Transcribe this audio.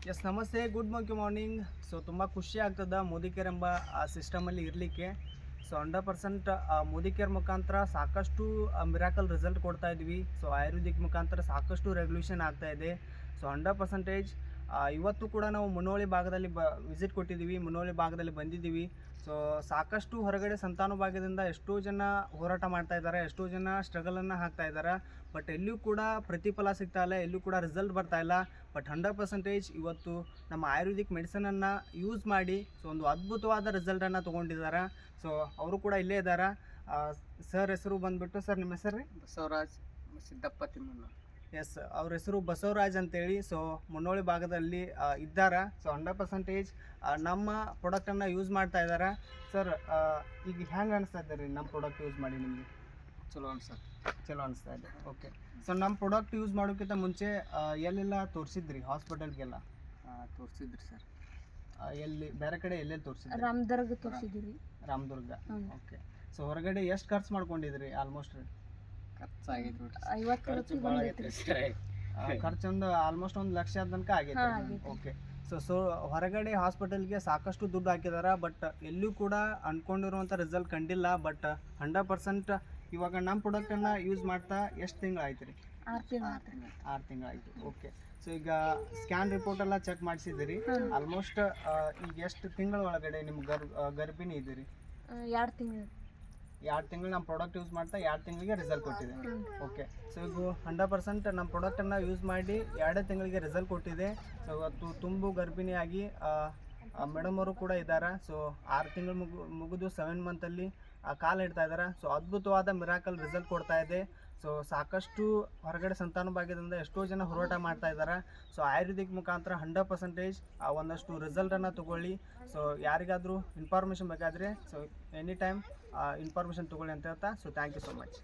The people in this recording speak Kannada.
ಎಸ್ ನಮಸ್ತೆ, ಗುಡ್ ಮಾರ್ನಿಂಗ್. ಸೊ ತುಂಬ ಖುಷಿ ಆಗ್ತದೆ ಮೋದಿ ಕೇರ್ ಎಂಬ ಸಿಸ್ಟಮಲ್ಲಿ ಇರಲಿಕ್ಕೆ. ಸೊ 100% ಮೋದಿ ಕೇರ್ ಮುಖಾಂತರ ಸಾಕಷ್ಟು ಮಿರಾಕಲ್ ರಿಸಲ್ಟ್ ಕೊಡ್ತಾ ಇದ್ವಿ. ಸೊ ಆಯುರ್ವೇದಿಕ್ ಮುಖಾಂತರ ಸಾಕಷ್ಟು ರೆಗ್ಯುಲೇಷನ್ ಆಗ್ತಾ ಇದೆ. ಸೊ 100% ಇವತ್ತು ಕೂಡ ನಾವು ಮುನ್ನೋಳಿ ಭಾಗದಲ್ಲಿ ವಿಸಿಟ್ ಕೊಟ್ಟಿದ್ದೀವಿ, ಮುನ್ನೋಳಿ ಭಾಗದಲ್ಲಿ ಬಂದಿದ್ದೀವಿ. ಸೊ ಸಾಕಷ್ಟು ಹೊರಗಡೆ ಸಂತಾನೋಭಾಗ್ಯದಿಂದ ಎಷ್ಟೋ ಜನ ಹೋರಾಟ ಮಾಡ್ತಾ ಇದ್ದಾರೆ, ಎಷ್ಟೋ ಜನ ಸ್ಟ್ರಗಲನ್ನು ಹಾಕ್ತಾ ಇದ್ದಾರೆ. ಬಟ್ ಎಲ್ಲೂ ಕೂಡ ಪ್ರತಿಫಲ ಸಿಗ್ತಾ ಇಲ್ಲ, ಎಲ್ಲೂ ಕೂಡ ರಿಸಲ್ಟ್ ಬರ್ತಾ ಇಲ್ಲ. ಬಟ್ 100% ಇವತ್ತು ನಮ್ಮ ಆಯುರ್ವೇದಿಕ್ ಮೆಡಿಸನನ್ನು ಯೂಸ್ ಮಾಡಿ ಸೊ ಒಂದು ಅದ್ಭುತವಾದ ರಿಸಲ್ಟನ್ನು ತೊಗೊಂಡಿದ್ದಾರೆ. ಸೊ ಅವರು ಕೂಡ ಇಲ್ಲೇ ಇದ್ದಾರೆ. ಸರ್ ಹೆಸರು ಬಂದುಬಿಟ್ಟು, ಸರ್ ನಿಮ್ಮ ಹೆಸರು ರೀ? ಬಸವರಾಜ್ ಸಿದ್ದಪ್ಪ ತಿಮ್ಮಣ್ಣ. ಎಸ್, ಅವ್ರ ಹೆಸರು ಬಸವರಾಜ್ ಅಂತೇಳಿ. ಸೊ ಮುನ್ನೋಳಿ ಭಾಗದಲ್ಲಿ ಇದ್ದಾರೆ. ಸೊ 100% ನಮ್ಮ ಪ್ರಾಡಕ್ಟನ್ನು ಯೂಸ್ ಮಾಡ್ತಾ ಇದ್ದಾರೆ. ಸರ್ ಈಗ ಹೆಂಗೆ ಅನಿಸ್ತಾ ಇದ್ದಾರೆ ರೀ ನಮ್ಮ ಪ್ರಾಡಕ್ಟ್ ಯೂಸ್ ಮಾಡಿ? ನಿಮಗೆ ಚಲೋ ಅನ್ಸತ್ತೆ. ಚಲೋ ಅನಿಸ್ತಾ ಇದೆ. ಓಕೆ. ಸೊ ನಮ್ಮ ಪ್ರಾಡಕ್ಟ್ ಯೂಸ್ ಮಾಡೋಕ್ಕಿಂತ ಮುಂಚೆ ಎಲ್ಲೆಲ್ಲ ತೋರಿಸಿದ್ರಿ ಹಾಸ್ಪಿಟಲ್ಗೆಲ್ಲ? ತೋರಿಸಿದ್ರಿ ಸರ್. ಎಲ್ಲಿ ಬೇರೆ ಕಡೆ ಎಲ್ಲೆಲ್ಲಿ ತೋರಿಸಿದ್ರಿ? ರಾಮದುರ್ಗ ತೋರಿಸಿದ್ದೀವಿ. ರಾಮದುರ್ಗ. ಓಕೆ. ಸೊ ಹೊರಗಡೆ ಎಷ್ಟು ಖರ್ಚು ಮಾಡ್ಕೊಂಡಿದ್ರಿ? ಆಲ್ಮೋಸ್ಟ್ ಖರ್ಚಾಗೈತೆ ನೋಡ್ರಿ. 50 ರೂಪಾಯಿ ಬಂದೈತ್ರಿ. ಖರ್ಚೊಂದು ಆಲ್ಮೋಸ್ಟ್ 1 ಲಕ್ಷ ತನಕ ಆಗೈತೆ. ಓಕೆ. ಸೊ ಹೊರಗಡೆ ಹಾಸ್ಪಿಟಲ್ಗೆ ಸಾಕಷ್ಟು ದುಡ್ಡು ಹಾಕಿದಾರೆ, ಬಟ್ ಎಲ್ಲೂ ಕೂಡ ಅಂದ್ಕೊಂಡಿರುವಂಥ ರಿಸಲ್ಟ್ ಕಂಡಿಲ್ಲ. ಬಟ್ 100% ಇವಾಗ ನಮ್ಮ ಪ್ರಾಡಕ್ಟನ್ನು ಯೂಸ್ ಮಾಡ್ತಾ ಎಷ್ಟು ತಿಂಗಳಾಯ್ತು ರೀ? 6 ತಿಂಗಳು. 6 ತಿಂಗಳಾಯ್ತು. ಓಕೆ. ಸೊ ಈಗ ಸ್ಕ್ಯಾನ್ ರಿಪೋರ್ಟ್ ಎಲ್ಲ ಚೆಕ್ ಮಾಡಿಸಿದಿರಿ. ಆಲ್ಮೋಸ್ಟ್ ಈಗ ಎಷ್ಟು ತಿಂಗಳ ಒಳಗಡೆ ನಿಮ್ಗೆ ಗರ್ಭಿಣಿ ಇದ್ದೀರಿ? 2 ತಿಂಗಳು. 2 ತಿಂಗಳು ನಮ್ಮ ಪ್ರಾಡಕ್ಟ್ ಯೂಸ್ ಮಾಡ್ತಾ 2 ತಿಂಗಳಿಗೆ ರಿಸಲ್ಟ್ ಕೊಟ್ಟಿದೆ. ಓಕೆ. ಸೊ ಈಗ 100% ನಮ್ಮ ಪ್ರಾಡಕ್ಟನ್ನು ಯೂಸ್ ಮಾಡಿ 2 ತಿಂಗಳಿಗೆ ರಿಸಲ್ಟ್ ಕೊಟ್ಟಿದೆ. ಸೊ ಇವತ್ತು ತುಂಬು ಗರ್ಭಿಣಿಯಾಗಿ ಮೇಡಮ್ ಅವರು ಕೂಡ ಇದ್ದಾರೆ. ಸೊ 6 ತಿಂಗಳು ಮುಗಿದು 7 ಮಂತಲ್ಲಿ ಕಾಲು ಇಡ್ತಾ ಇದ್ದಾರೆ. ಸೊ ಅದ್ಭುತವಾದ ಮಿರಾಕಲ್ ರಿಸಲ್ಟ್ ಕೊಡ್ತಾ ಇದೆ. ಸೊ ಸಾಕಷ್ಟು ಹೊರಗಡೆ ಸಂತಾನೋಭಾಗ್ಯದಿಂದ ಎಷ್ಟೋ ಜನ ಹೋರಾಟ ಮಾಡ್ತಾ ಇದ್ದಾರೆ. ಸೊ ಆಯುರ್ವೇದಿಕ್ ಮುಖಾಂತರ 100% ಒಂದಷ್ಟು ರಿಸಲ್ಟನ್ನು ತೊಗೊಳ್ಳಿ. ಸೊ ಯಾರಿಗಾದರೂ ಇನ್ಫಾರ್ಮೇಷನ್ ಬೇಕಾದರೆ ಸೊ ಎನಿ ಟೈಮ್ ಇನ್ಫಾರ್ಮೇಷನ್ ತೊಗೊಳ್ಳಿ ಅಂತ ಹೇಳ್ತಾ. So thank you so much.